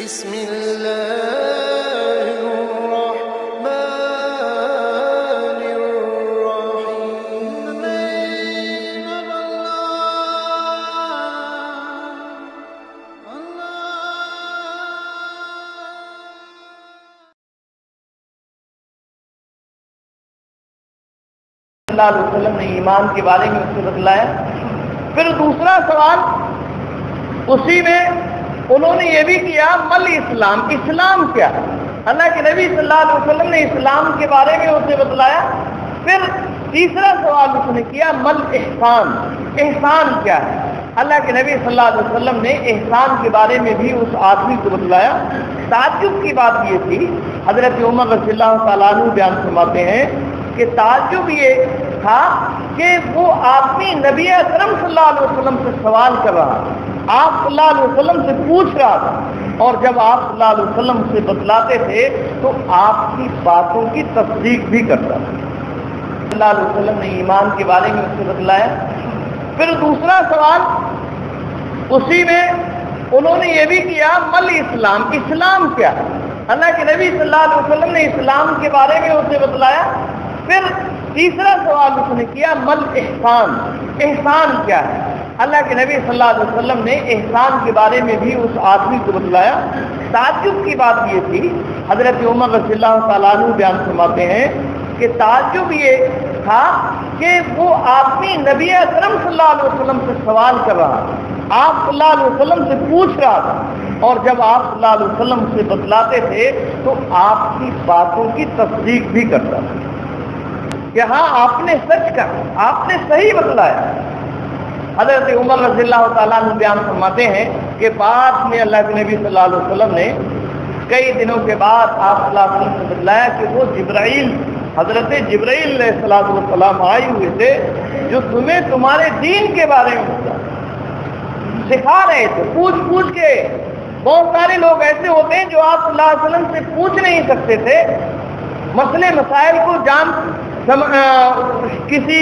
بسم الله الرحمن الرحيم. اللہ علیہ وسلم نے ایمان کے بارے میں اس سے بتلایا. پھر دوسرا سوال اسی میں انہوں نے یہ بھی کیا مل اسلام، اسلام کیا ہے؟ اللہ کے نبی صلی اللہ علیہ وسلم نے اسلام کے بارے میں اسے بتلایا. پھر تیسرا سوال اس نے کیا مل احسان، احسان کیا ہے؟ اللہ کے نبی صلی اللہ علیہ وسلم نے احسان کے بارے میں بھی اس آدمی کو بتلایا. تعجب کی بات یہ تھی، حضرت عمر رضی اللہ تعالیٰ عنہ بیان فرماتے ہیں کہ تعجب یہ تھا کہ وہ آدمی نبی اکرم صلی اللہ علیہ وسلم سے سوال کر رہا، آپ صلی اللہ علیہ وسلم سے پوچھ رہا تھا، اور جب آپ صلی اللہ علیہ وسلم سے بتلاتے تھے تو آپ کی باتوں کی تصدیق بھی کرتا تھا. صلی اللہ علیہ وسلم نے ایمان کے بارے میں اس سے بتلایا. پھر دوسرا سوال اسی میں انہوں نے یہ بھی کیا مل اسلام، اسلام کیا ہے؟ اللہ کے نبی صلی اللہ علیہ وسلم نے اسلام کے بارے میں اسے بتلایا. پھر تیسرا سوال اس نے کیا مل احسان، احسان کیا ہے؟ اللہ کے نبی صلی اللہ علیہ وسلم نے احسان کے بارے میں بھی اس آدمی کو بتلایا. تعجب کی بات یہ تھی، حضرت عمر رضی اللہ تعالیٰ عنہ بیان فرماتے ہیں کہ تعجب یہ تھا کہ وہ آدمی نبی اکرم صلی اللہ علیہ وسلم سے سوال کر رہا، آپ صلی اللہ علیہ وسلم سے پوچھ رہا تھا، اور جب آپ صلی اللہ علیہ وسلم سے بتلاتے تھے تو آپ کی باتوں کی تصدیق بھی کرتا تھا کہ ہاں آپ نے سچ کہا، آپ نے صحیح بتلایا. حضرت عمر رضی اللہ تعالیٰ عنہ بیان فرماتے ہیں کہ بعد میں اللہ کے نبی صلی اللہ علیہ وسلم نے کئی دنوں کے بعد آپ صلی اللہ علیہ وسلم سے بتلایا کہ وہ جبرائیل، حضرت جبرائیل علیہ السلام آئے ہوئے تھے جو تمہیں تمہارے دین کے بارے میں سکھا رہے تھے، پوچھ کے. بہت سارے لوگ ایسے ہوتے ہیں جو آپ صلی اللہ علیہ وسلم سے پوچھ نہیں سکتے تھے، مسئلے مسائل کو کسی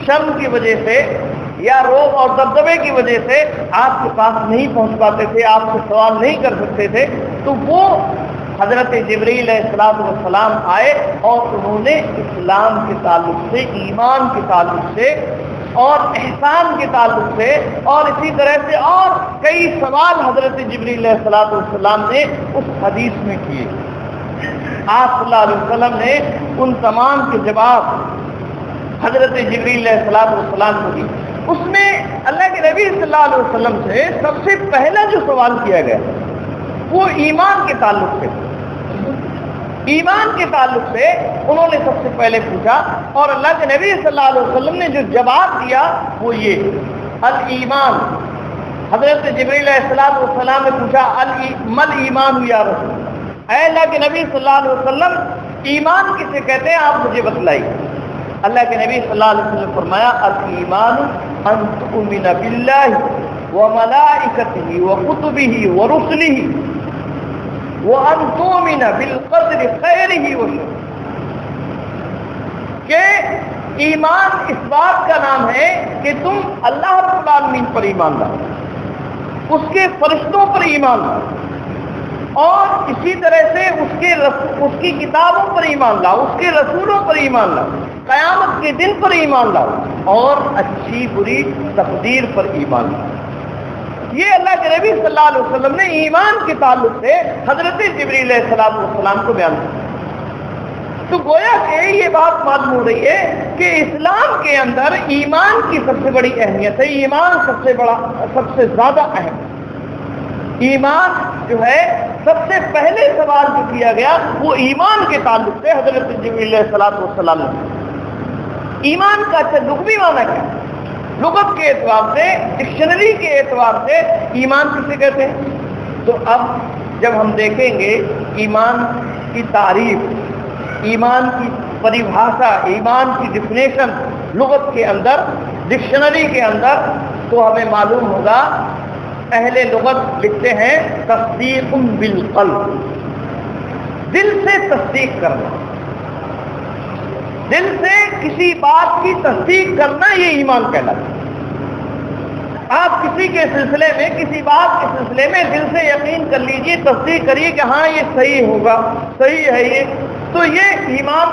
شرم کی وجہ سے یا روب اور دبدبے کی وجہ سے آپ کے پاس نہیں پہنچ پاتے تھے، آپ سے سوال نہیں کر سکتے تھے. تو وہ حضرت جبرائیل علیہ السلام آئے اور انہوں نے اسلام کے تعلق سے، ایمان کے تعلق سے اور احسان کے تعلق سے اور اسی طرح سے اور کئی سوال حضرت جبرائیل علیہ السلام نے اس حدیث میں کیے. آپ صلی اللہ علیہ وسلم نے ان تمام کے جواب حضرت جبرائیل علیہ السلام کو دی. اس میں اللہ کے نبی صلی اللہ علیہ وسلم سے سب سے پہلا جو سوال کیا گیا وہ ایمان کے تعلق سے، ایمان کے تعلق سے انہوں نے سب سے پہلے پوچھا، اور اللہ کے نبی صلی اللہ علیہ وسلم نے جو جواب دیا وہ یہ الایمان. حضرت جبرائیل علیہ السلام نے پوچھا مل ایمان یا رسول اللہ، اے اللہ کے نبی صلی اللہ علیہ وسلم ایمان کسے کہتے ہیں، آپ مجھے بتلائیے. اللہ کے نبی صلی اللہ علیہ وسلم نے فرمایا الایمان ان تؤمن باللہ وملائکتہ وکتبہ ورسلہ وان تؤمن بالقدر خیرہ وشرہ. کہ ایمان اس بات کا نام ہے کہ تم اللہ رب العالمین پر ایمان لاؤ، اس کے فرشتوں پر ایمان لاؤ، اور اسی طرح سے اس کی کتابوں پر ایمان لاؤ، اس کے رسولوں پر ایمان لاؤ، قیامت کے دن پر ایمان لاؤ، اور اچھی بری تقدیر پر ایمان لاؤ. یہ اللہ کے نبی صلی اللہ علیہ وسلم نے ایمان کے تعلق سے حضرت جبرائیل علیہ السلام کو بیان کیا. تو گویا کہ یہ بات معلوم ہو رہی ہے کہ اسلام کے اندر ایمان کی سب سے بڑی اہمیت ہے، ایمان سب سے زیادہ اہم. ایمان جو ہے سب سے پہلے سوال جو کیا گیا وہ ایمان کے تعلق سے حضرت جبرائیل علیہ السلام نے. ایمان کا لغوی معنی کیا؟ لغت کے اعتبار سے، ڈکشنری کے اعتبار سے ایمان کسے کہتے ہیں؟ تو اب جب ہم دیکھیں گے ایمان کی تعریف، ایمان کی پریبھاشا، ایمان کی ڈیفینیشن لغت کے اندر، ڈکشنری کے اندر، تو ہمیں معلوم ہوگا اہل لغت لکھتے ہیں تصدیق بالقلب، دل سے تصدیق کرنا، دل سے کسی بات کی تصدیق کرنا، یہ ایمان کہلاتا ہے. آپ کسی کے سلسلے میں، کسی بات کے سلسلے میں دل سے یقین کر لیجئے، تصدیق کریے کہ ہاں یہ صحیح ہوگا، صحیح ہے یہ، تو یہ ایمان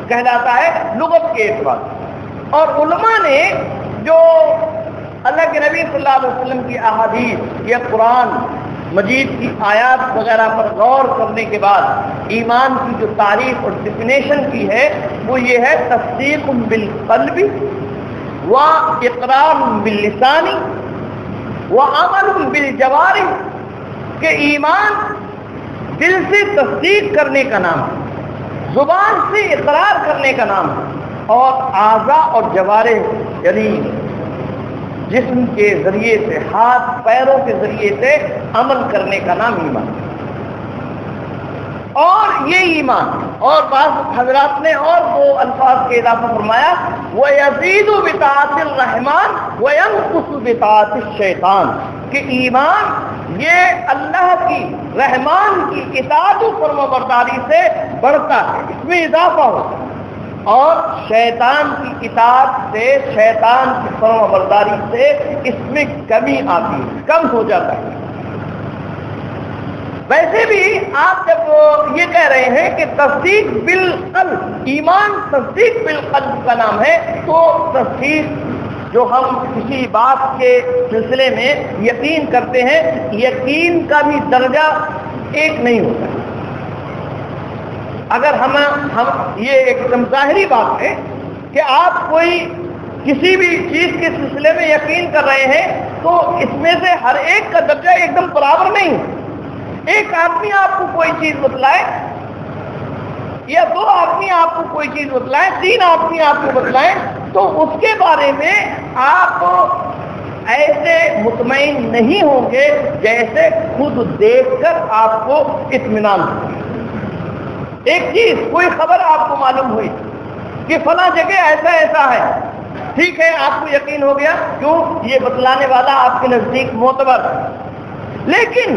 کہلاتا ہے لغت کے اعتبار سے۔ اور علماء نے جو اللہ کے نبی صلی اللہ علیہ وسلم کی احادیث یا قرآن مجید کی آیات وغیرہ پر غور کرنے کے بعد ایمان کی جو تعریف اور ڈیفینیشن کی ہے وہ یہ ہے تصدیق بالقلب و اقرار باللسان و عمل بالجوارح، کہ ایمان دل سے تصدیق کرنے کا نام ہے، زبان سے اقرار کرنے کا نام ہے، اور اعضاء اور جوارح یعنی جسم کے ذریعے سے، ہاتھ پیروں کے ذریعے سے عمل کرنے کا نام ایمان۔ اور یہ ایمان، اور بعض حضرات نے اور وہ الفاظ کے اضافہ فرمایا، وَيَزِيدُ بِطَاعَةِ الرَّحْمَٰنِ وَيَنْقُصُ بِطَاعَةِ الشَّيْطَانِ، کہ ایمان یہ اللہ کی، رحمان کی اطاعت و فرمانبرداری سے بڑھتا ہے، اس میں اضافہ ہوتا ہے، اور شیطان کی اطاعت سے، شیطان کی فرمانبرداری سے اس میں کمی آتی ہے، کم ہو جاتا ہے۔ ویسے بھی آپ جب یہ کہہ رہے ہیں کہ تصدیق بالقلب، ایمان تصدیق بالقلب کا نام ہے، تو تصدیق جو ہم کسی بات کے سلسلے میں یقین کرتے ہیں، یقین کا بھی درجہ ایک نہیں ہوتا۔ اگر ہم یہ ایک دم ظاہری بات ہے کہ آپ کوئی کسی بھی چیز کے سلسلے میں یقین کر رہے ہیں تو اس میں سے ہر ایک کا درجہ ایک دم برابر نہیں ہے۔ ایک آدمی آپ کو کوئی چیز بتلائے یا دو آدمی آپ کو کوئی چیز بتلائے، تین آدمی آپ کو بتلائیں، تو اس کے بارے میں آپ ایسے مطمئن نہیں ہوں گے جیسے خود دیکھ کر آپ کو اطمینان ہو۔ ایک چیز، کوئی خبر آپ کو معلوم ہوئی کہ فلاں جگہ ایسا ایسا ہے، ٹھیک ہے، آپ کو یقین ہو گیا، کیوں؟ یہ بتلانے والا آپ کے نزدیک معتبر ہے، لیکن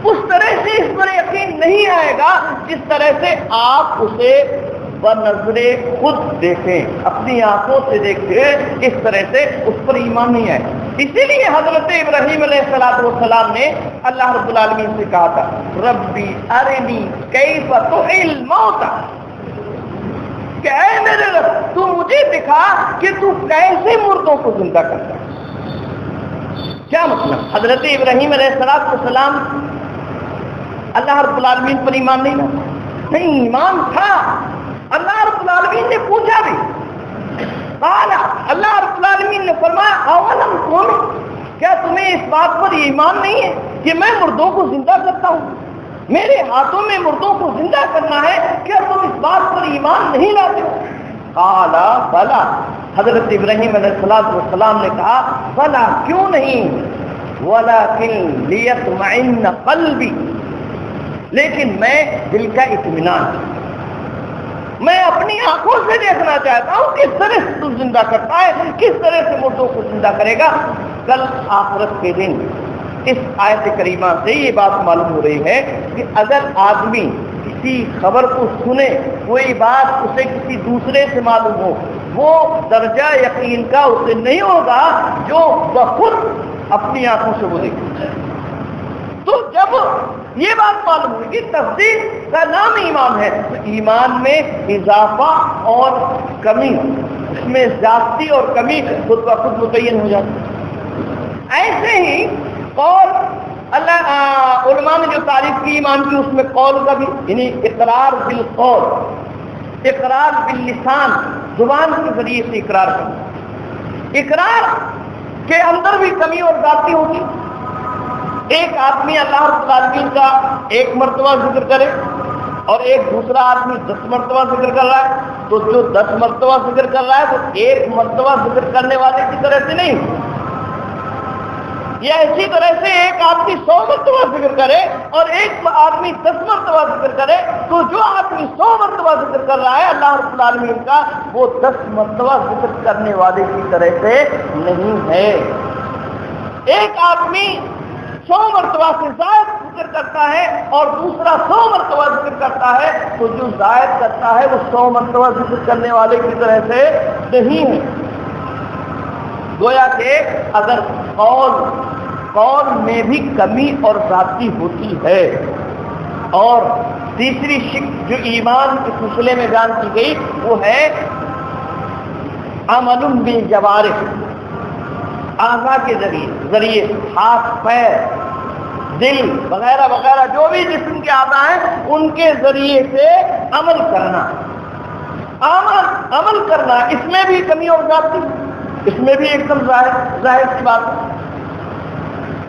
اس طرح سے اس پر یقین نہیں آئے گا جس طرح سے آپ اسے بنظر خود دیکھیں، اپنی آنکھوں سے دیکھیں، اس طرح سے اس پر ایمان نہیں آئے۔ اسی لیے حضرت ابراہیم علیہ السلام نے اللہ رب العالمین سے کہا تھا، ربی ارنی کیف تحیی الموتى، کہ اے میرے رب تو مجھے دکھا کہ تو کیسے مردوں کو زندہ کرتا ہے۔ کیا مطلب؟ حضرت ابراہیم علیہ السلام اللہ رب العالمین پر ایمان نہیں لاتا؟ نہیں، ایمان تھا۔ اللہ رب العالمین نے پوچھا بھی، قال، اللہ رب العالمین نے فرمایا، اولم تؤمن، کیا تمہیں اس بات پر ایمان نہیں ہے کہ میں مردوں کو زندہ کرتا ہوں؟ میرے ہاتھوں میں مردوں کو زندہ کرنا ہے، کیا تم اس بات پر ایمان نہیں لاتے ہو؟ قال بلا، حضرت ابراہیم علیہ السلام نے کہا بلا، کیوں نہیں، ولکن لیطمئن قلبی، لیکن میں دل کا اطمینان، میں اپنی آنکھوں سے دیکھنا چاہتا ہوں کس طرح سے تو زندہ کرتا ہے، کس طرح سے مردوں کو زندہ کرے گا کل آخرت کے دن۔ اس آیت کریمہ سے یہ بات معلوم ہو رہی ہے کہ اگر آدمی کسی خبر کو سنے، کوئی بات اسے کسی دوسرے سے معلوم ہو، وہ درجہ یقین کا اسے نہیں ہوگا جو بخود اپنی آنکھوں سے وہ دیکھے۔ تو جب یہ بات معلوم ہوئی کہ تصدیق کا نام ایمان ہے، تو ایمان میں اضافہ اور کمی، اس میں زیادتی اور کمی خود بخود متعین ہو جاتی ہے۔ ایسے ہی قول، اللہ علماء نے جو تعریف کی ایمان کی، اس میں قول کا بھی، یعنی اقرار بالقول، اقرار باللسان، زبان کے ذریعے سے اقرار کرنا۔ اقرار کے اندر بھی کمی اور زیادتی ہوگی۔ ایک آدمی اللہ رب العالمین کا ایک مرتبہ ذکر کرے اور ایک دوسرا آدمی 10 مرتبہ ذکر کر رہا ہے، تو جو 10 مرتبہ ذکر کر رہا ہے تو ایک مرتبہ ذکر کرنے والے کی طرح سے نہیں، یا اسی طرح سے ایک آدمی 100 مرتبہ ذکر کرے اور ایک آدمی 10 مرتبہ ذکر کرے، تو جو آدمی 100 مرتبہ ذکر کر رہا ہے اللہ رب العالمین کا، وہ 10 مرتبہ ذکر کرنے والے کی طرح سے نہیں ہے۔ ایک آدمی 100 مرتبہ سے زائد ذکر کرتا ہے اور دوسرا 100 مرتبہ ذکر کرتا ہے، تو جو زائد کرتا ہے وہ 100 مرتبہ ذکر کرنے والے کی طرح سے نہیں ہے۔ گویا کہ اگر قول میں بھی کمی اور زیادتی ہوتی ہے. اور تیسری شق جو ایمان کے سلسلے میں بیان کی گئی وہ ہے عمل بالجوارح، اعضاء کے ذریعے ہاتھ، پیر، دل وغیرہ وغیرہ جو بھی جسم کے اعضاء ہیں ان کے ذریعے سے عمل کرنا. عمل کرنا اس میں بھی کمی اور زیادتی، اس میں بھی ایک دم ظاہر سی بات ہے.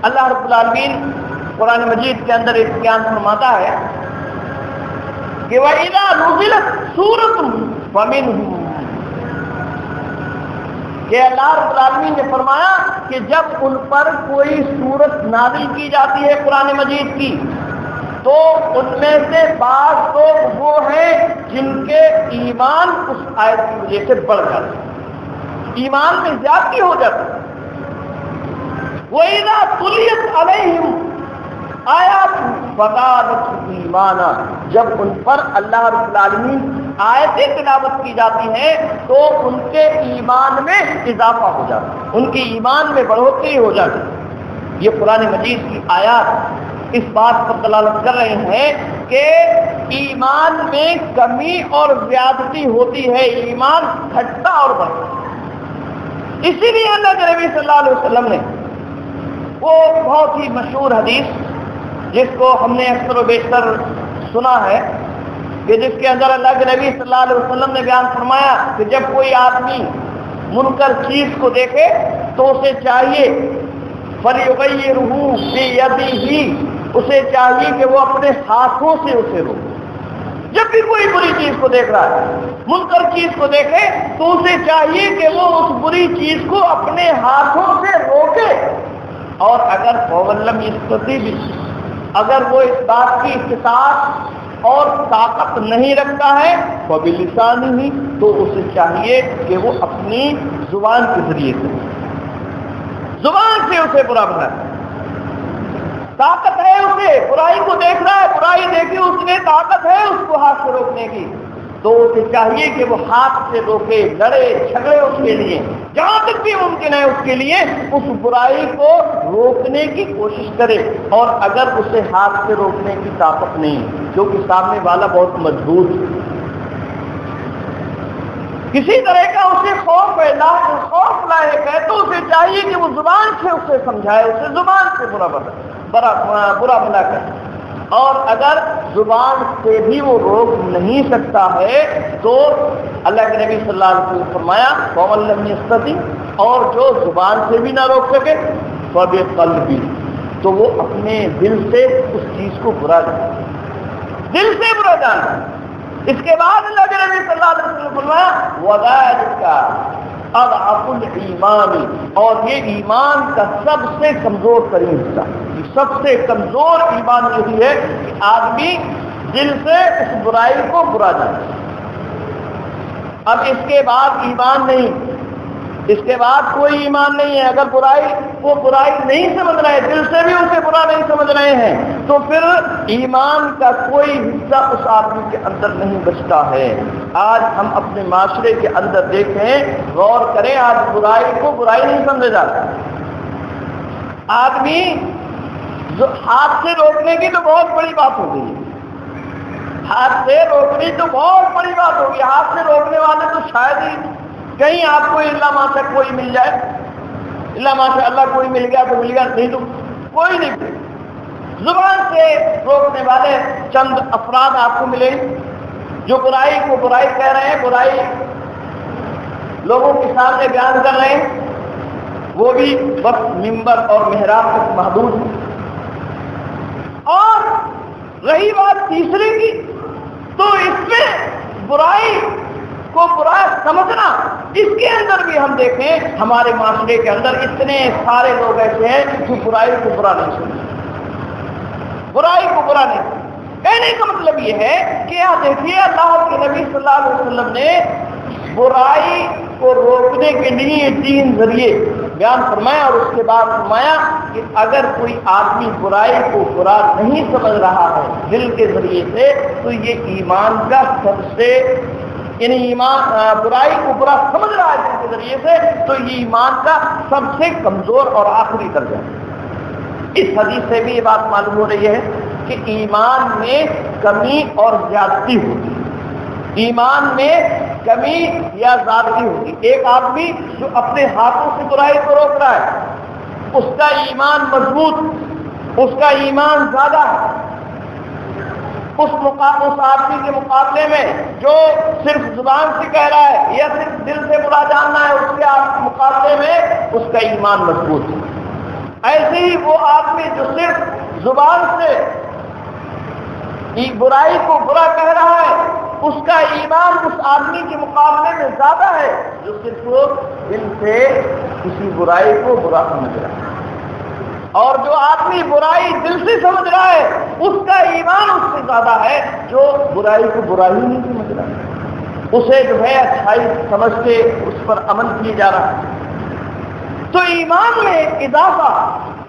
اللہ رب العالمین قرآن مجید کے اندر ایک بیان فرماتا ہے کہ وَإِذَا نُزِلَتْ سُورَةٌ فَمِنْهُمْ، کہ اللہ رب العالمین نے فرمایا کہ جب ان پر کوئی سورت نازل کی جاتی ہے قرآن مجید کی تو ان میں سے بعض لوگ وہ ہیں جن کے ایمان اس آیت کی وجہ سے بڑھ جاتے ہیں، ایمان میں زیادتی ہو جاتی ہے. وَإِذَا تُلِيَتْ عَلَيْهِمْ آیات فَزَادَتْهُمْ ایمانا، جب ان پر اللہ رب العالمین آیتیں تلاوت کی جاتی ہیں تو ان کے ایمان میں اضافہ ہو جاتا ہے، ان کے ایمان میں بڑھوتری ہو جاتی ہے. یہ قرآن مجید کی آیات اس بات پر دلالت کر رہے ہیں کہ ایمان میں کمی اور زیادتی ہوتی ہے، ایمان گھٹتا اور بڑھتا. اسی لیے اللہ کے نبی صلی اللہ علیہ وسلم نے وہ بہت ہی مشہور حدیث جس کو ہم نے اکثر و بیشتر سنا ہے کہ جس کے اندر اللہ کے نبی صلی اللہ علیہ وسلم نے بیان فرمایا کہ جب کوئی آدمی منکر چیز کو دیکھے تو اسے چاہیے فَلْيُغَيِّرْهُ بِيَدِهِ، اسے چاہیے کہ وہ اپنے ہاتھوں سے اسے روکے. جب بھی کوئی بری چیز کو دیکھ رہا ہے، منکر چیز کو دیکھے تو اسے چاہیے کہ وہ اس بری چیز کو اپنے ہاتھوں سے روکے. اور اگر فَوَلَّمْ يَسْتَطِعْ، اگر وہ اس بات کی استطاعت اور طاقت نہیں رکھتا ہے فَبِلِسَانِهِ، تو اسے چاہیے کہ وہ اپنی زبان کے ذریعے سے اسے برا بنائے. طاقت ہے اسے، برائی کو دیکھ رہا ہے، برائی دیکھی اس نے، طاقت ہے اس کو ہاتھ سے روکنے کی، تو اسے چاہیے کہ وہ ہاتھ سے روکے، لڑے جھگڑے اس کے لیے، جہاں تک بھی ممکن ہے اس کے لیے اس برائی کو روکنے کی کوشش کرے. اور اگر اسے ہاتھ سے روکنے کی طاقت نہیں کیونکہ سامنے والا بہت مضبوط ہے، کسی طرح کا اسے خوف لاحق ہے تو اسے چاہیے کہ وہ زبان سے اسے سمجھائے، اسے زبان سے برا بھلا کرے. اور اگر زبان سے بھی وہ روک نہیں سکتا ہے تو اللہ کے نبی صلی اللہ علیہ وسلم نے فرمایا وَمَن لَّمْ يَسْتَطِعْ، اور جو زبان سے بھی نہ روک سکے فَبِقَلْبِهِ، تو وہ اپنے دل سے اس چیز کو برا جانے، دل سے برا جانا. اس کے بعد اللہ کے نبی صلی اللہ علیہ وسلم نے فرمایا وَذَلِكَ اضعف الایمان، اور یہ ایمان کا سب سے کمزور ترین حصہ، سب سے کمزور ایمان یہی ہے کہ آدمی دل سے اس برائی کو برا جانے. اب اس کے بعد ایمان نہیں، اس کے بعد کوئی ایمان نہیں ہے. اگر وہ برائی نہیں سمجھ رہے، دل سے بھی اسے برا نہیں سمجھ رہے ہیں، تو پھر ایمان کا کوئی حصہ اس آدمی کے اندر نہیں بچتا ہے. آج ہم اپنے معاشرے کے اندر دیکھیں، غور کریں، آج برائی کو برائی نہیں سمجھا جاتا. آدمی ہاتھ سے روکنے کی تو بہت بڑی بات ہو گئی، ہاتھ سے روکنے تو بہت بڑی بات ہوگی. ہاتھ سے روکنے والے تو شاید ہی کہیں آپ کو اللہ ماشاء کوئی مل جائے، اللہ ماشاء اللہ کوئی مل گیا تو مل گیا، نہیں تو کوئی نہیں. زبان سے روکنے والے چند افراد آپ کو ملے جو برائی کو برائی کہہ رہے ہیں، برائی لوگوں کے سامنے بیان کر رہے ہیں، وہ بھی بس ممبر اور محراب تک محدود ہیں. اور رہی بات تیسرے کی، تو اس میں برائی کو برا سمجھنا، اس کے اندر بھی ہم دیکھیں ہمارے معاشرے کے اندر اتنے سارے لوگ ایسے ہیں جو برائی کو برا نہیں سمجھتے، برائی کو برا نہیں. کہنے کا مطلب یہ ہے کہ آپ دیکھیے اللہ کے نبی صلی اللہ علیہ وسلم نے برائی کو روکنے کے لیے 3 ذریعے بیان فرمایا، اور اس کے بعد فرمایا کہ اگر کوئی آدمی برائی کو برا نہیں سمجھ رہا ہے دل کے ذریعے سے، تو یہ ایمان کا سب سے یعنی ایمان برائی کو برا سمجھ رہا ہے دل کے ذریعے سے، تو یہ ایمان کا سب سے کمزور اور آخری درجہ ہے۔ اس حدیث سے بھی یہ بات معلوم ہو رہی ہے کہ ایمان میں کمی اور زیادتی ہوتی ہے، ایمان میں کمی یا زیادتی ہوتی ہے۔ ایک آدمی جو اپنے ہاتھوں سے برائی کو روک رہا ہے، اس کا ایمان مضبوط، اس کا ایمان زیادہ ہے۔ اس آدمی کے مقابلے میں جو صرف زبان سے کہہ رہا ہے یا صرف دل سے برا جاننا ہے، اس کے مقابلے میں اس کا ایمان مضبوط ہے۔ ایسے ہی وہ آدمی جو صرف زبان سے برائی کو برا کہہ رہا ہے، اس کا ایمان اس آدمی کے مقابلے میں زیادہ ہے جو صرف دل سے کسی برائی کو برا سمجھ رہا ہے۔ اور جو آدمی برائی دل سے سمجھ رہا ہے، اس کا ایمان اس سے زیادہ ہے جو برائی کو برائی نہیں سمجھ رہا ہے، اسے جو ہے اچھائی سمجھ کے اس پر عمل کیے جا رہا ہے۔ تو ایمان میں اضافہ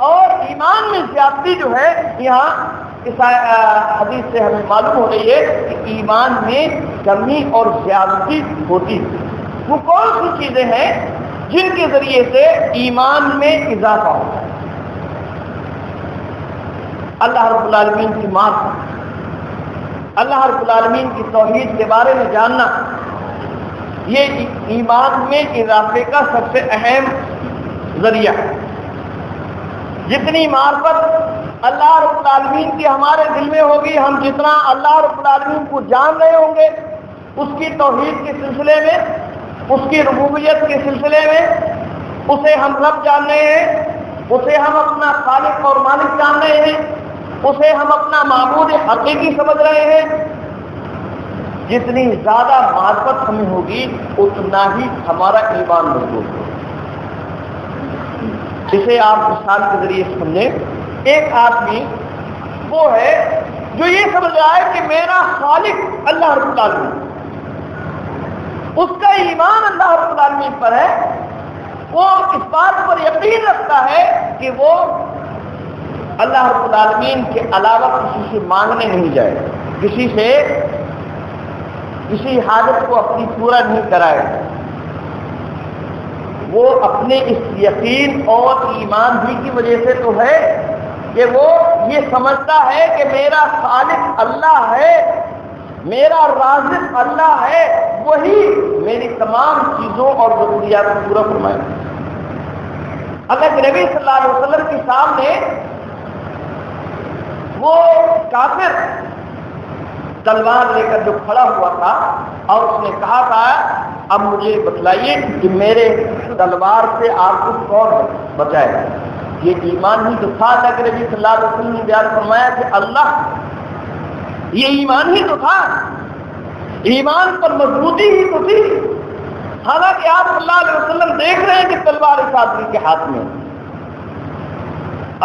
اور ایمان میں زیادتی جو ہے، یہاں اس حدیث سے ہمیں معلوم ہو رہی ہے کہ ایمان میں کمی اور زیادتی ہوتی ہے۔ وہ کون سی چیزیں ہیں جن کے ذریعے سے ایمان میں اضافہ ہوتا ہے؟ اللہ رب العالمین کی معرفت، اللہ رب العالمین کی توحید کے بارے میں جاننا، یہ ایمان میں اضافے کا سب سے اہم ذریعہ ہے۔ جتنی معرفت اللہ رب العالمین کی ہمارے دل میں ہوگی، ہم جتنا اللہ رب العالمین کو جان رہے ہوں گے، اس کی توحید کے سلسلے میں، اس کی ربوبیت کے سلسلے میں، اسے ہم رب جان رہے ہیں، اسے ہم اپنا خالق اور مالک جان رہے ہیں، اسے ہم اپنا معبود حقیقی سمجھ رہے ہیں، جتنی زیادہ معرفت ہمیں ہوگی اتنا ہی ہمارا ایمان مضبوط ہوگا۔ اسے آپ مثال کے ذریعے سمجھیں، ایک آدمی وہ ہے جو یہ سمجھ رہا ہے کہ میرا خالق اللہ رب العالمین، اس کا ایمان اللہ رب العالمین پر ہے، وہ اس بات پر یقین رکھتا ہے کہ وہ اللہ رب العالمین کے علاوہ کسی سے مانگنے نہیں جائے، کسی سے کسی حاجت کو اپنی پورا نہیں کرائے۔ وہ اپنے اس یقین اور ایمان ہی کی وجہ سے تو ہے کہ وہ یہ سمجھتا ہے کہ میرا خالق اللہ ہے، میرا رازق اللہ ہے، وہی میری تمام چیزوں اور ضروریات کو پورا فرمائے۔ اللہ کے نبی صلی اللہ علیہ وسلم کے سامنے وہ کافر تلوار لے کر جو کھڑا ہوا تھا اور اس نے کہا تھا اب مجھے بتلائیے کہ میرے تلوار سے آپ کو کون بچائے گا۔ یہ ایمان ہی تو تھا، اللہ کے نبی صلی اللہ علیہ وسلم نے بیان فرمایا کہ اللہ، یہ ایمان ہی تو تھا، ایمان پر مضبوطی ہی تو تھی۔ حالانکہ آپ صلی اللہ علیہ وسلم دیکھ رہے ہیں کہ تلوار اس آدمی کے ہاتھ میں،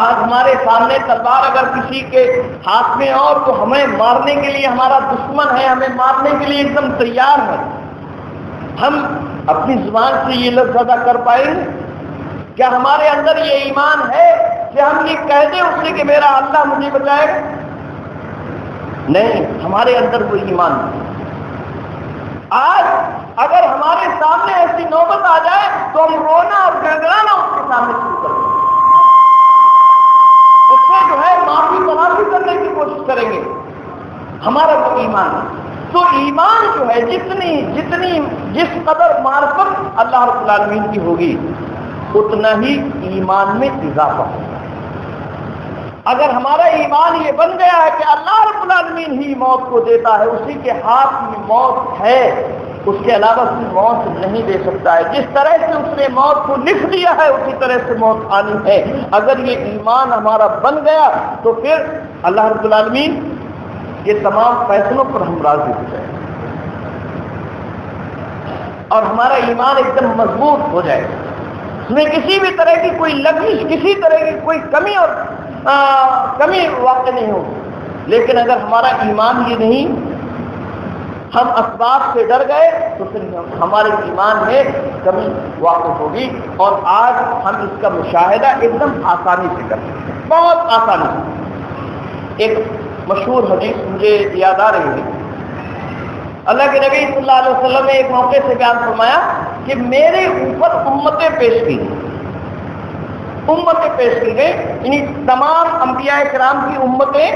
آج ہمارے سامنے تلوار اگر کسی کے ہاتھ میں اور تو ہمیں مارنے کے لیے، ہمارا دشمن ہے، ہمیں مارنے کے لیے ایک دم تیار ہے، ہم اپنی زبان سے یہ لفظ ادا کر پائیں گے؟ کیا ہمارے اندر یہ ایمان ہے کہ ہم یہ کہہ دیں اس سے کہ میرا اللہ مجھے بچائے گا؟ نہیں، ہمارے اندر وہ ایمان نہیں۔ آج اگر ہمارے سامنے ایسی نوبت آ جائے تو ہم رونا اور گڑگڑانا اس کے سامنے شروع کر دیں، اس سے جو ہے معافی تلافی کرنے کی کوشش کریں گے، ہمارا وہ ایمان ہے۔ تو ایمان جو ہے جتنی جس قدر معرفت اللہ رب العالمین کی ہوگی اتنا ہی ایمان میں اضافہ ہوگا۔ اگر ہمارا ایمان یہ بن گیا ہے کہ اللہ رب العالمین ہی موت کو دیتا ہے، اسی کے ہاتھ میں موت ہے، اس کے علاوہ کوئی موت نہیں دے سکتا ہے، جس طرح سے اس نے موت کو لکھ دیا ہے اسی طرح سے موت آنی ہے۔ اگر یہ ایمان ہمارا بن گیا تو پھر اللہ رب العالمین یہ تمام فیصلوں پر ہم راضی ہو جائیں اور ہمارا ایمان ایک دم مضبوط ہو جائے گا، اس میں کسی بھی طرح کی کوئی لغزش، کسی طرح کی کوئی کمی واقع نہیں ہوگی۔ لیکن اگر ہمارا ایمان یہ نہیں، ہم اسباب سے ڈر گئے تو پھر ہمارے ایمان میں کمی واقع ہوگی، اور آج ہم اس کا مشاہدہ ایک دم آسانی سے کر سکتے ہیں، بہت آسانی سے۔ ایک مشہور حدیث مجھے یاد آ رہی ہے، اللہ کے نبی صلی اللہ علیہ وسلم نے ایک موقع سے بیان فرمایا کہ میرے اوپر امتیں پیش کی گئی، یعنی تمام انبیاء کرام کی امتیں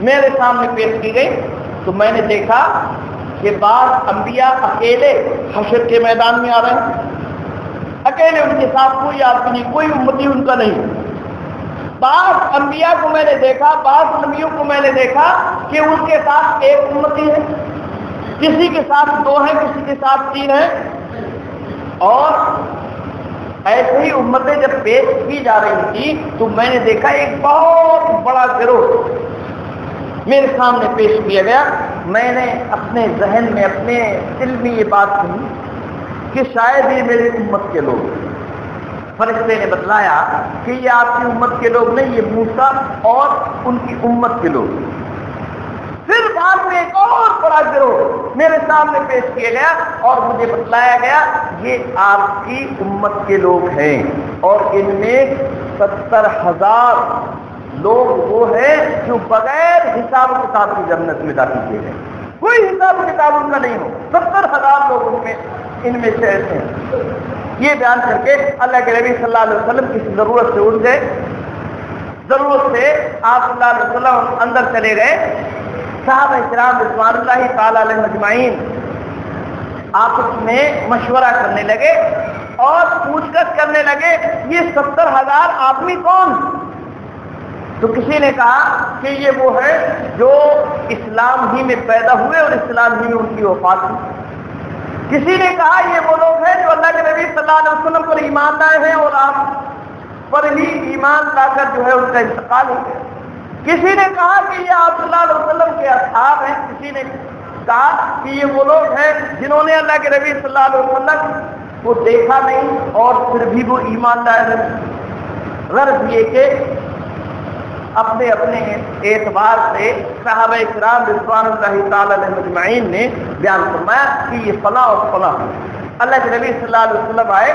میرے سامنے پیش کی گئی، تو میں نے دیکھا کہ بعض انبیاء اکیلے حشر کے میدان میں آ رہے ہیں، اکیلے، ان کے ساتھ کوئی آدمی نہیں، کوئی امتی ان کا نہیں۔ بعض انبیاء کو میں نے دیکھا، بعض نبیوں کو میں نے دیکھا کہ ان کے ساتھ ایک امتی ہے، کسی کے ساتھ 2 ہیں، کسی کے ساتھ 3 ہیں، اور ایسے ہی امتیں جب پیش کی جا رہی تھی تو میں نے دیکھا ایک بہت بڑا گروہ میرے سامنے پیش کیا گیا۔ میں نے اپنے ذہن میں، اپنے دل میں یہ بات سنی کہ شاید یہ میری امت کے لوگ ہیں۔ فرشتے نے بتلایا کہ یہ آپ کی امت کے لوگ نہیں، یہ موسیٰ اور ان کی امت کے لوگ۔ پھر بعد میں ایک اور بڑا گروہ میرے سامنے پیش کیا گیا اور مجھے بتلایا گیا یہ آپ کی امت کے لوگ ہیں، اور ان میں 70,000 لوگ وہ ہیں جو بغیر حساب و کتاب کی جنت میں داخل کیے گئے، کوئی حساب و کتاب ان کا نہیں ہو، 70,000 لوگ ان میں سے ایسے ہیں۔ یہ بیان کر کے اللہ کے نبی صلی اللہ علیہ وسلم کسی ضرورت سے اٹھ گئے، ضرورت سے آپ صلی اللہ علیہ وسلم اندر چلے گئے۔ صحابہ کرام رضوان اللہ تعالی علیہم اجمعین آپس میں مشورہ کرنے لگے اور پوچھ گچھ کرنے لگے یہ 70,000 آدمی کون؟ تو کسی نے کہا کہ یہ وہ ہے جو اسلام ہی میں پیدا ہوئے اور اسلام ہی میں ان کی وفات ہوئی۔ کسی نے کہا یہ وہ لوگ ہیں جو اللہ کے نبی صلی اللہ علیہ وسلم پر ایمان لائے ہیں اور آپ پر ہی ایمان لا کر جو ہے ان کا انتقال ہو گیا۔ کسی نے کہا کہ یہ آپ صلی اللہ علیہ وسلم کے اصحاب ہیں، کسی نے کہا کہ یہ وہ لوگ ہیں جنہوں نے اللہ کے نبی صلی اللہ علیہ وسلم کو دیکھا نہیں اور پھر بھی وہ ایمان لائے نہیں۔ غرض یہ کہ اپنے اپنے اعتبار سے صحابہ کرام رضوان اللہ تعالی علیہم اجمعین نے بیان فرمایا کہ یہ فلاں اور فلاں۔ اللہ کے نبی صلی اللہ علیہ وسلم آئے،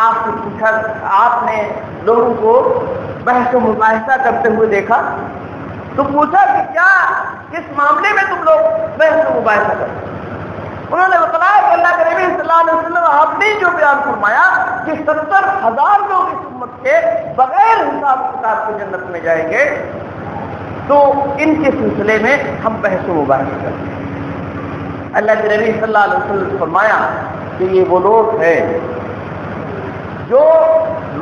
آپ سے پوچھا، آپ نے لوگوں کو بحث و مباحثہ کرتے ہوئے دیکھا تو پوچھا کہ کیا کس معاملے میں تم لوگ بحث و مباحثہ کرتے؟ انہوں نے بتلایا کہ اللہ کے نبی صلی اللہ علیہ وسلم آپ نے جو بیان فرمایا کہ 70,000 لوگ اس امت کے بغیر حساب کتاب کی جنت میں جائیں گے، تو ان کے سلسلے میں ہم بحث و مباحثہ کرتے ہیں۔ اللہ کے نبی صلی اللہ علیہ وسلم نے فرمایا کہ یہ وہ لوگ ہیں جو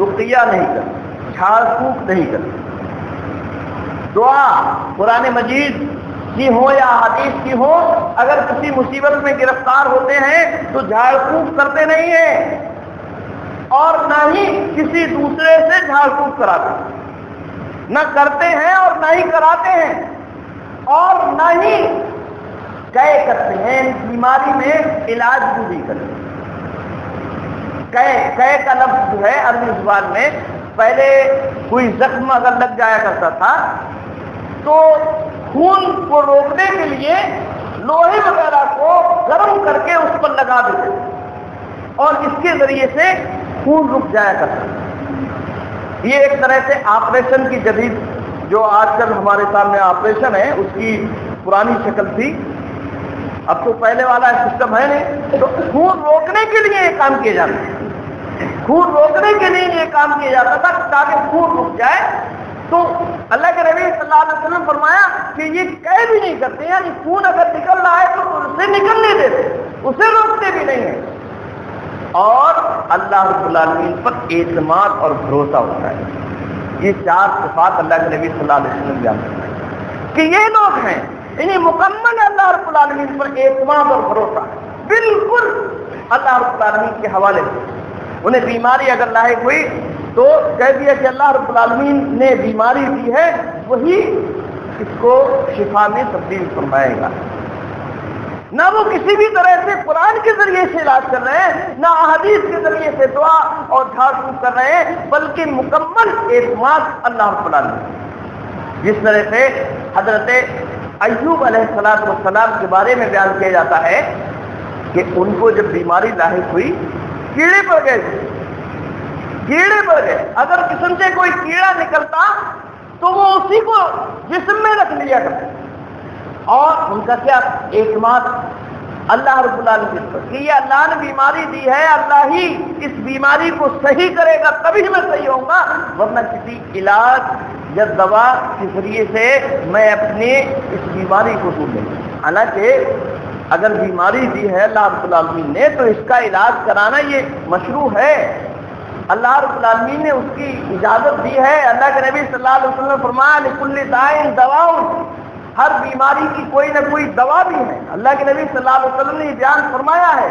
رقیہ نہیں کرتے، جھاڑ پھونک نہیں کرتے، دعا قرآن مجید کی ہو یا حدیث کی ہو، اگر کسی مصیبت میں گرفتار ہوتے ہیں تو جھاڑ پھونک کرتے نہیں ہیں، اور نہ ہی کسی دوسرے سے جھاڑ پھونک کراتے ہیں، نہ کرتے ہیں اور نہ ہی کراتے ہیں، اور نہ ہی قے کرتے ہیں، بیماری میں علاج بھی نہیں کرتے۔ قے کا لفظ جو ہے عربی زبان میں، پہلے کوئی زخم اگر لگ جایا کرتا تھا تو خون کو روکنے کے لیے لوہے وغیرہ کو گرم کر کے اس پر لگا دیتے اور اس کے ذریعے سے خون رک جایا کرتا۔ یہ ایک طرح سے آپریشن کی جدید جو آج کل ہمارے سامنے آپریشن ہے اس کی پرانی شکل تھی، اب تو پہلے والا سسٹم ہے نہیں۔ تو خون روکنے کے لیے یہ کام کیا جاتا ہے، خون روکنے کے لیے یہ کام کیا جاتا تھا تاکہ خون رک جائے۔ تو اللہ کے نبی صلی اللہ علیہ وسلم فرمایا کہ یہ قے بھی نہیں کرتے، یعنی خون اگر نکل رہا ہے تو اسے نکلنے دیتے، اسے روکتے بھی نہیں ہیں، اور اللہ رب العالمین پر اعتماد اور بھروسہ ہوتا ہے۔ یہ 4 صفات اللہ کے نبی صلی اللہ علیہ وسلم بیان کرتے ہیں کہ یہ لوگ ہیں، یعنی مکمل اللہ رب العالمین پر اعتماد اور بھروسہ، بالکل اللہ رب العالمین کے حوالے سے۔ انہیں بیماری اگر لاحق ہوئی تو کہہ دیا کہ اللہ رب العالمین نے بیماری دی ہے، وہی اس کو شفا میں تبدیل فرمائے گا۔ نہ وہ کسی بھی طرح سے قرآن کے ذریعے سے علاج کر رہے ہیں، نہ احادیث کے ذریعے سے دعا اور جھاڑ پھونک کر رہے ہیں، بلکہ مکمل اعتماد اللہ رب العالمین۔ جس طرح سے حضرت ایوب علیہ السلام کے بارے میں بیان کیا جاتا ہے کہ ان کو جب بیماری لاحق ہوئی، کیڑے پڑ گئے، اگر جسم سے کوئی کیڑا نکلتا تو وہ اسی کو جسم میں رکھ لیا کرتے، اور ان کا کیا اعتماد اللہ رب العالمین پر کہ یہ اللہ نے بیماری دی ہے، اللہ ہی اس بیماری کو صحیح کرے گا تبھی میں صحیح ہوں گا، ورنہ کسی علاج یا دوا کے ذریعے سے میں اپنی اس بیماری کو دور نہیں۔ حالانکہ اگر بیماری دی ہے اللہ رب العالمین نے تو اس کا علاج کرانا یہ مشروع ہے، اللہ رب العالمین نے اس کی اجازت دی ہے۔ اللہ کے نبی صلی اللہ علیہ وسلم نے فرمایا لکل داء دواء، ہر بیماری کی کوئی نہ کوئی دوا بھی ہے۔ اللہ کے نبی صلی اللہ علیہ وسلم نے یہ بیان فرمایا ہے،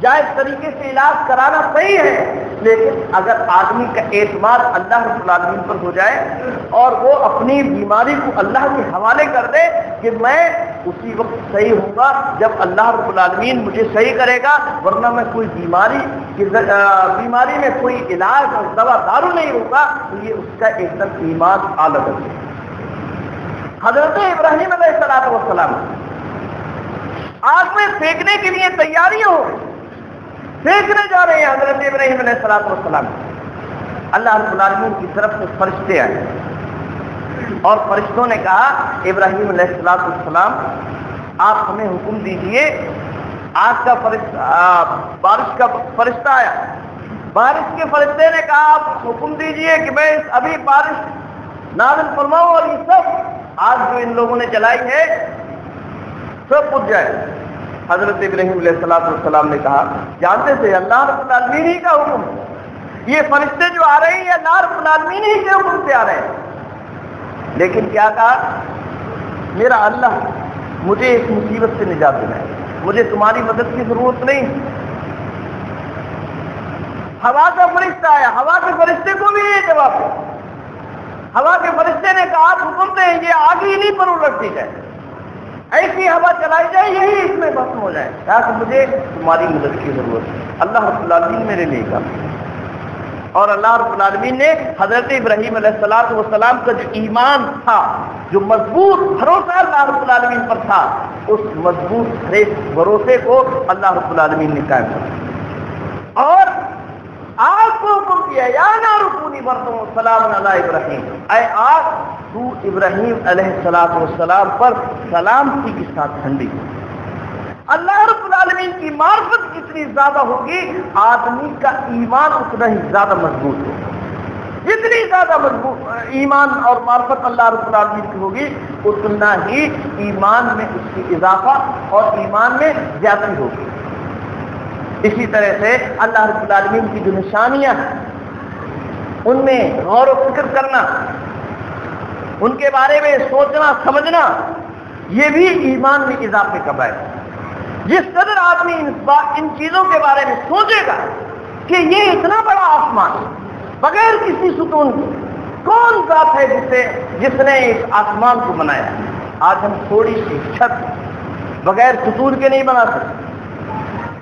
جائز طریقے سے علاج کرانا صحیح ہے، لیکن اگر آدمی کا اعتماد اللہ رب العالمین پر ہو جائے اور وہ اپنی بیماری کو اللہ کے حوالے کر دے کہ میں اسی وقت صحیح ہوں گا جب اللہ رب العالمین مجھے صحیح کرے گا، ورنہ میں کوئی بیماری میں کوئی علاج اور دوا دارو نہیں ہوگا، تو یہ اس کا ایک دم ایمان اعلیٰ ہے۔ حضرت ابراہیم علیہ السلام آگ میں پھینکنے کے لیے تیاریاں ہو، پھینکنے جا رہے ہیں حضرت ابراہیم علیہ السلام، اللہ رب العالمین کی طرف سے فرشتے آئے اور فرشتوں نے کہا ابراہیم علیہ السلام آپ ہمیں حکم دیجئے، آگ کا بارش کا فرشتہ آیا، بارش کے فرشتے نے کہا آپ حکم دیجئے کہ میں ابھی بارش نازل فرماؤں اور یہ سب آگ جو ان لوگوں نے جلائی ہے سب بجھ جائے۔ حضرت ابراہیم علیہ السلام نے کہا جانتے تھے اللہ رب العالمین ہی کا حکم، یہ فرشتے جو آ رہے ہیں یہ اللہ رب العالمین ہی کے حکم سے آ رہے ہیں، لیکن کیا کہا میرا اللہ مجھے اس مصیبت سے نجات دینا ہے، مجھے تمہاری مدد کی ضرورت نہیں۔ ہوا کا فرشتہ آیا، ہوا کے فرشتے کو بھی یہ جواب ہے، ہوا کے فرشتے نے کہا آپ حکم دیں یہ آگ ہی نہیں پر الٹ دی جائے، ایسی ہوا چلائی جائے یہی اس میں ختم ہو جائے، تاکہ مجھے تمہاری مدد کی ضرورت ہے۔ اللہ رب العالمین میرے لیے کہا، اور اللہ رب العالمین نے حضرت ابراہیم علیہ السلام کا جو ایمان تھا، جو مضبوط بھروسہ اللہ رب العالمین پر تھا، اس مضبوط بھروسے کو اللہ رب العالمین نے قائم کیا اور آگ کو حکم کیا یا نار کونی بردم سلام علی ابراہیم، اے آگ تو ابراہیم علیہ السلام پر سلامتی کے ساتھ ٹھنڈی۔ اللہ رب العالمین کی معرفت جتنی زیادہ ہوگی آدمی کا ایمان اتنا ہی زیادہ مضبوط ہوگا، جتنی زیادہ مضبوط ایمان اور معرفت اللہ رب العالمین کی ہوگی اتنا ہی ایمان میں اس کی اضافہ اور ایمان میں زیادتی ہوگی۔ اسی طرح سے اللہ رب العالمین کی جو نشانیاں ہیں ان میں غور و فکر کرنا، ان کے بارے میں سوچنا سمجھنا، یہ بھی ایمان میں اضافے کا باعث ہے۔ جس قدر آدمی ان چیزوں کے بارے میں سوچے گا کہ یہ اتنا بڑا آسمان بغیر کسی ستون کے، کون ذات ہے جس نے اس آسمان کو بنایا؟ آج ہم تھوڑی سی چھت بغیر ستون کے نہیں بنا سکتے،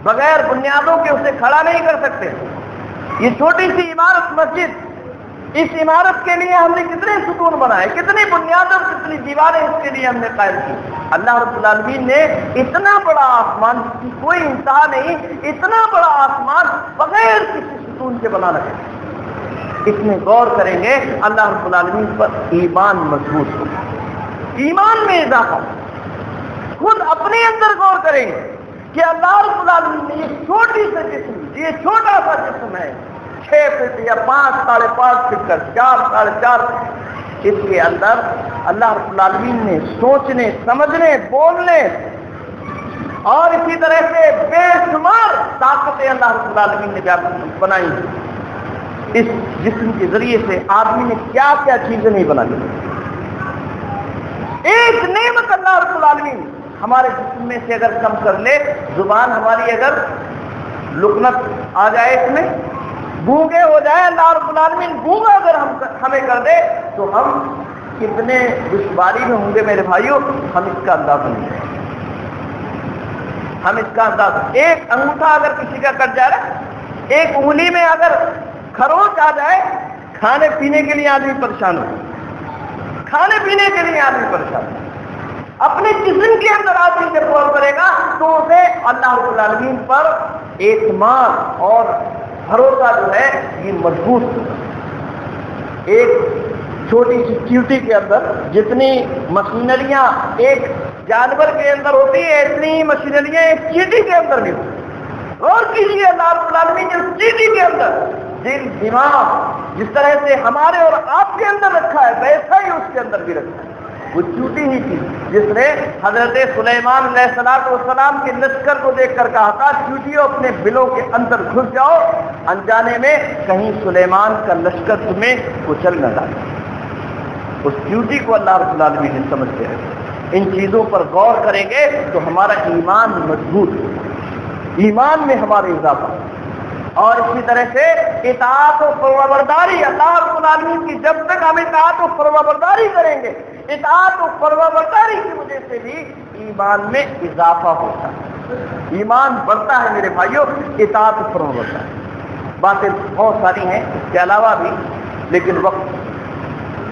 بغیر بنیادوں کے اسے کھڑا نہیں کر سکتے۔ یہ چھوٹی سی عمارت مسجد، اس عمارت کے لیے ہم نے کتنے ستون بنائے، کتنی بنیادیں اور کتنی دیواریں اس کے لیے ہم نے قائم کی۔ اللہ رب العالمین نے اتنا بڑا آسمان جس کی کوئی انتہا نہیں، اتنا بڑا آسمان بغیر کسی ستون کے بنا رکھا۔ اس میں غور کریں گے اللہ رب العالمین پر ایمان مضبوط ہوگا، ایمان میں اضافہ۔ خود اپنے اندر غور کریں گے کہ اللہ رب العالمین نے یہ چھوٹی سے جسم، یہ چھوٹا سا جسم ہے 6 فٹ یا 5 ساڑھے 5 فٹ کا 4 ساڑھے 4 فٹ، اس کے اندر اللہ رب العالمین نے سوچنے سمجھنے بولنے اور اسی طرح سے بے شمار طاقتیں اللہ رب العالمین نے بنائی۔ اس جسم کے ذریعے سے آدمی نے کیا کیا چیزیں نہیں بنائی۔ ایک نعمت اللہ رب العالمین ہمارے جسم میں سے اگر کم کر لے، زبان ہماری اگر لکنت آ جائے، اس میں گونگے ہو جائے، اللہ رب العالمین گونگا اگر ہمیں کر دے تو ہم کتنے دشواری میں ہوں گے میرے بھائیوں، ہم اس کا اندازہ نہیں ہے۔ ہم اس کا اندازہ، ایک انگوٹھا اگر کسی کا کٹ جائے، ایک انگلی میں اگر خروچ آ جائے، کھانے پینے کے لیے آدمی پریشان ہو، کھانے پینے کے لیے آدمی پریشان ہو۔ اپنے جسم کے اندر آدمی جب غور کرے گا تو اسے اللہ رب العالمین پر اعتماد اور بھروسہ جو ہے یہ مضبوط ہوگا۔ ایک چھوٹی سی چیوٹی کے اندر جتنی مشینریاں ایک جانور کے اندر ہوتی ہے اتنی ہی مشینریاں ایک چیٹی کے اندر بھی ہوتی ہیں۔ غور کیجیے اللہ رب العالمین نے اس چیٹی کے اندر دل دماغ جس طرح سے ہمارے اور آپ کے اندر رکھا ہے ویسا ہی اس کے اندر بھی رکھا ہے۔ وہ چوٹی ہی تھی جس نے حضرت سلیمان علیہ السلام کے لشکر کو دیکھ کر کہا تھا چوٹیوں اپنے بلوں کے اندر گھس جاؤ، انجانے میں کہیں سلیمان کا لشکر تمہیں کچل نہ ڈالے۔ اس چوٹی کو اللہ رب العالمین نے سمجھتے ہیں۔ ان چیزوں پر غور کریں گے تو ہمارا ایمان مضبوط ہے، ایمان میں ہمارے اضافہ۔ اور اسی طرح سے اطاعت و فرمانبرداری، اللہ رب العالمین کی جب تک ہم اطاعت و فرمانبرداری کریں گے، اطاعت و فرمانبرداری کی وجہ سے بھی ایمان میں اضافہ ہوتا ہے، ایمان بڑھتا ہے میرے بھائیوں، اطاعت و فرمانبرداری۔ باتیں بہت ساری ہیں اس کے علاوہ بھی، لیکن وقت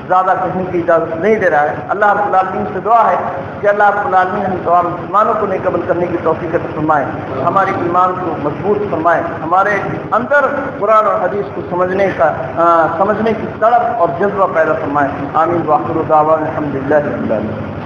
زیادہ کہنے کی اجازت نہیں دے رہا ہے۔ اللہ رب العالمین سے دعا ہے کہ اللہ رب العالمین ہم تمام مسلمانوں کو نیک عمل کرنے کی توفیق عطا فرمائے، ہمارے ایمان کو مضبوط فرمائے، ہمارے اندر قرآن اور حدیث کو سمجھنے کی طلب اور جذبہ پیدا فرمائے۔ آمین۔ وآخر دعوانا الحمدللہ رب العالمین۔